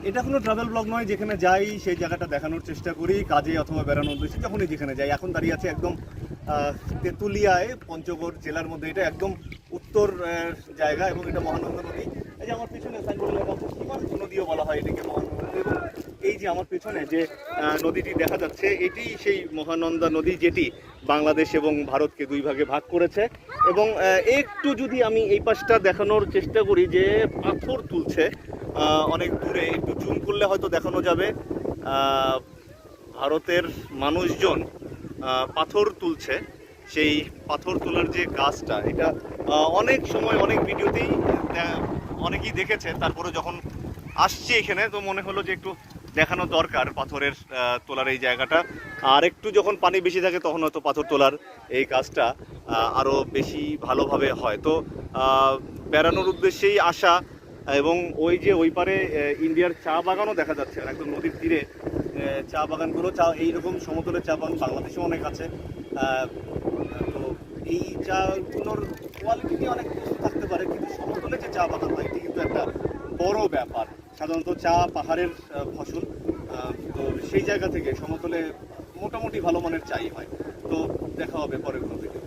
এটা কোনো travel blog নয়, যেখানে যাই সেই জায়গাটা দেখানোর চেষ্টা করি, কাজে অথবা বেড়ানোর উদ্দেশ্যে যখনই যেখানে যাই। এখন দাঁড়িয়ে আছে একদম তেঁতুলিয়ায়, পঞ্চগড় জেলার মধ্যে। এটা একদম উত্তর জায়গা এবং এটা মহানন্দা নদী। এই যে আমার পিছনে সাইনবোর্ড লেখা আছে সীমান্ত নদীও বলা হয় এটাকে, মহানন্দা নদী। এবং এই যে আমার পিছনে যে নদীটি দেখা যাচ্ছে, এটি সেই মহানন্দা নদী যেটি বাংলাদেশ এবং ভারতকে দুই ভাগে ভাগ করেছে। এবং একটু যদি আমি এই পাশটা দেখানোর চেষ্টা করি, যে পাথর তুলছে অনেক দূরে, একটু জুম করলে হয়তো দেখানো যাবে। ভারতের মানুষজন পাথর তুলছে। সেই পাথর তোলার যে কাজটা, এটা অনেক সময় অনেক ভিডিওতেই অনেকেই দেখেছে। তারপরে যখন আসছে এখানে তো মনে হলো যে একটু দেখানো দরকার পাথরের তোলার এই জায়গাটা। আর একটু যখন পানি বেশি থাকে তখন হয়তো পাথর তোলার এই কাজটা আরও বেশি ভালোভাবে হয়। তো বেড়ানোর উদ্দেশ্যেই আসা। এবং ওই যে ওই পারে ইন্ডিয়ার চা বাগানও দেখা যাচ্ছে, একদম নদীর তীরে চা বাগানগুলো, এইরকম সমতলের চা বাগান বাংলাদেশেও অনেক আছে। তো এই চাগুলোর কোয়ালিটি নিয়ে অনেক কিছু থাকতে পারে, কিন্তু সমতলে যে চা বাগান হয় এটি কিন্তু একটা বড় ব্যাপার। সাধারণত চা পাহাড়ের ফসল, তো সেই জায়গা থেকে সমতলে মোটামুটি ভালো মানের চাই হয়। তো দেখা হবে পরের কোনো ভিডিও।